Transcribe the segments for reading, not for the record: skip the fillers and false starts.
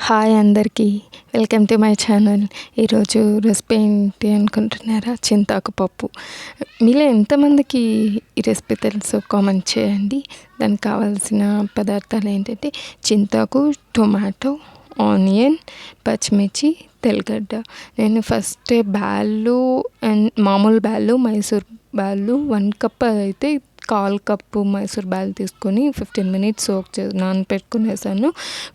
Hi అందరికీ, welcome to my channel. ఈరోజు recipe ఏంటి అనుకుంటున్నారా? చింతాకు పప్పు. మీలో ఎంతమందికి ఈ రెసిపీ తెలుసో కామెంట్ చేయండి. దానికి కావాల్సిన పదార్థాలు ఏంటంటే చింతాకు, టొమాటో, ఆనియన్, పచ్చిమిర్చి, తెల్లగడ్డ. నేను ఫస్ట్ బ్యాళ్ళు అండ్ మామూలు బ్యాళ్ళు, మైసూర్ బ్యాళ్ళు 1 కప్ అయితే 1/4 కప్పు మైసూర్ బ్యాళ్ళు తీసుకొని 15 మినిట్స్ నానపెట్టుకునేసాను.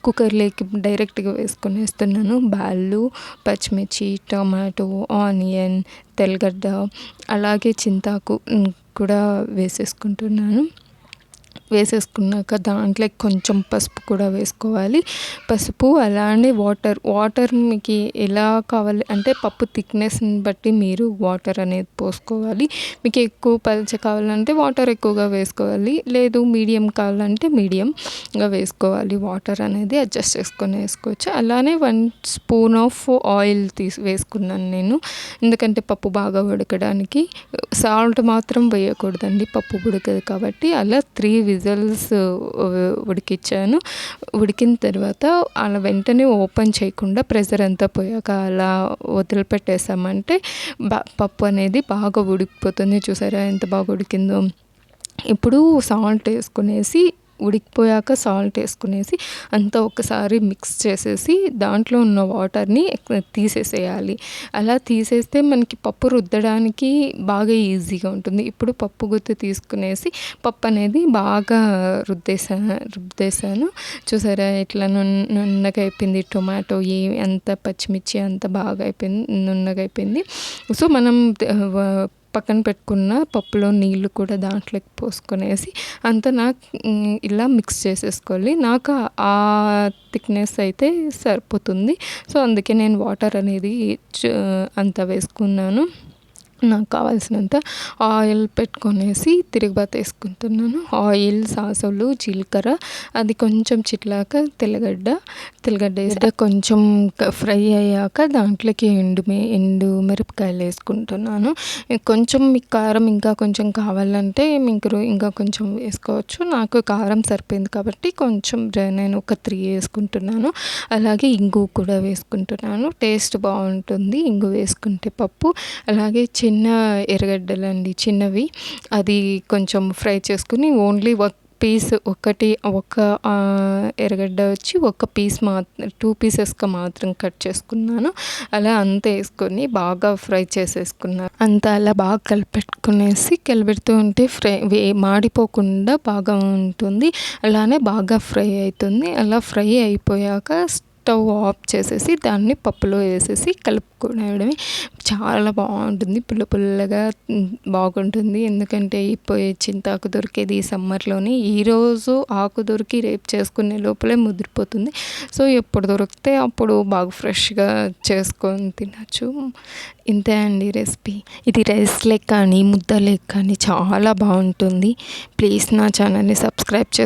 కుక్కర్లోకి డైరెక్ట్గా వేసుకునేస్తున్నాను. బ్యాళ్ళు, పచ్చిమిర్చి, టొమాటో, ఆనియన్, తెల్లగడ్డ, అలాగే చింతాకు కూడా వేసేసుకున్నాక దాంట్లో కొంచెం పసుపు కూడా వేసుకోవాలి. పసుపు అలానే వాటర్ మీకు ఎలా కావాలి అంటే పప్పు థిక్నెస్ని బట్టి మీరు వాటర్ అనేది పోసుకోవాలి. మీకు ఎక్కువ పల్చ కావాలంటే వాటర్ ఎక్కువగా వేసుకోవాలి, లేదు మీడియం కావాలంటే మీడియంగా వేసుకోవాలి. వాటర్ అనేది అడ్జస్ట్ చేసుకొని వేసుకోవచ్చు. అలానే 1 స్పూన్ ఆఫ్ ఆయిల్ వేసుకున్నాను నేను, ఎందుకంటే పప్పు బాగా ఉడకడానికి. సాల్ట్ మాత్రం వేయకూడదండి, పప్పు ఉడకదు కాబట్టి. అలా 3 విజిల్స్ ఉడికించాను. ఉడికిన తర్వాత అలా వెంటనే ఓపెన్ చేయకుండా ప్రెషర్ అంతా పోయాక అలా వదిలిపెట్టేసామంటే పప్పు అనేది బాగా ఉడికిపోతుంది. చూసారా ఎంత బాగా ఉడికిందో. ఇప్పుడు సాల్ట్ వేసుకునేసి ఉడికిపోయాక సాల్ట్ వేసుకునేసి అంతా ఒకసారి మిక్స్ చేసేసి దాంట్లో ఉన్న వాటర్ని తీసేసేయాలి. అలా తీసేస్తే మనకి పప్పు రుద్దడానికి బాగా ఈజీగా ఉంటుంది. ఇప్పుడు పప్పు గుత్తి తీసుకునేసి పప్పు అనేది బాగా రుద్దేశాను. చూసారా ఎట్లా నున్నగా అయిపోయింది. టొమాటో అంత పచ్చిమిర్చి అంత బాగా అయిపోయింది, నున్నగా అయిపోయింది. సో మనం పక్కన పెట్టుకున్న పప్పులో నీళ్ళు కూడా దాంట్లోకి పోసుకొనేసి అంతా ఇలా మిక్స్ చేసేసుకోవాలి. నాకు ఆ థిక్నెస్ అయితే సరిపోతుంది. సో అందుకే నేను వాటర్ అనేది అంత వేసుకున్నాను. నాకు కావాల్సినంత ఆయిల్ పెట్టుకొనేసి తిరుగుబాత వేసుకుంటున్నాను. ఆయిల్, సాసులు, జీలకర్ర, అది కొంచెం చిట్లాక తెల్లగడ్డ వేస్తే కొంచెం ఫ్రై అయ్యాక దాంట్లోకి ఎండు మిరపకాయలు వేసుకుంటున్నాను. కొంచెం మీకు కారం ఇంకా కొంచెం కావాలంటే మీకు ఇంకా కొంచెం వేసుకోవచ్చు. నాకు కారం సరిపోయింది కాబట్టి నేను ఒక 3 వేసుకుంటున్నాను. అలాగే ఇంగు కూడా వేసుకుంటున్నాను. టేస్ట్ బాగుంటుంది ఇంగు వేసుకుంటే పప్పు. అలాగే చిన్న ఎర్రగడ్డలండి, చిన్నవి, అది కొంచెం ఫ్రై చేసుకుని ఓన్లీ ఒక ఎర్రగడ్డ వచ్చి ఒక పీస్ 2 పీసెస్గా మాత్రం కట్ చేసుకున్నాను. అలా అంతా వేసుకొని బాగా ఫ్రై చేసేసుకున్నాను. అంతా అలా బాగా కలిపెడుతూ ఉంటే మాడిపోకుండా బాగా ఉంటుంది. అలానే బాగా ఫ్రై అవుతుంది. అలా ఫ్రై అయిపోయాక స్టవ్ ఆఫ్ చేసేసి దాన్ని పప్పులో వేసేసి కలుపుకోవడమే. చాలా బాగుంటుంది, పుల్లగా బాగుంటుంది. ఎందుకంటే ఇప్పుడు చింతాకు దొరికేది ఈ సమ్మర్లోనే. ఈరోజు ఆకు దొరికి రేపు చేసుకునే లోపలే ముదిరిపోతుంది. సో ఎప్పుడు దొరికితే అప్పుడు బాగా ఫ్రెష్గా చేసుకొని తినచ్చు. ఇంతే అండి రెసిపీ. ఇది రైస్ లెక్క కానీ ముద్ద లెక్క కానీ చాలా బాగుంటుంది. ప్లీజ్ నా ఛానల్ని సబ్స్క్రైబ్ చేసుకోండి.